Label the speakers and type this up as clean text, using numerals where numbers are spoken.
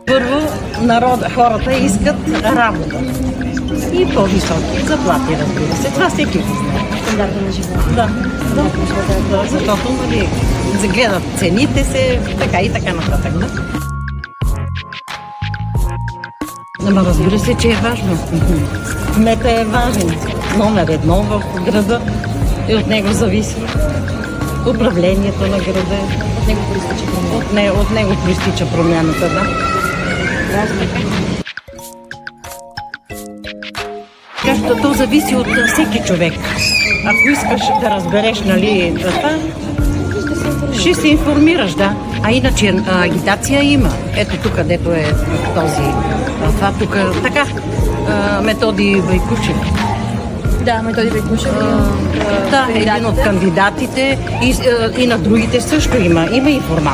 Speaker 1: Първо, хората искат работа и по-високи заплати, разбира се. Това всеки го знае.
Speaker 2: Стандарта на живота.
Speaker 1: Да, защото загледат цените се, така и така нататък. Да? Ама разбира се, че е важно. Кмета е важен. Номер едно в града и от него зависи управлението на града. От него проистича промяната, да. Както то зависи от всеки човек. Ако искаш да разбереш, нали, това, ще се информираш, да. А иначе агитация има. Ето тук, където е този, това тук, така, Методи Байкушев.
Speaker 2: Да, Методи Байкушев.
Speaker 1: Да, един от кандидатите и на другите също има информация.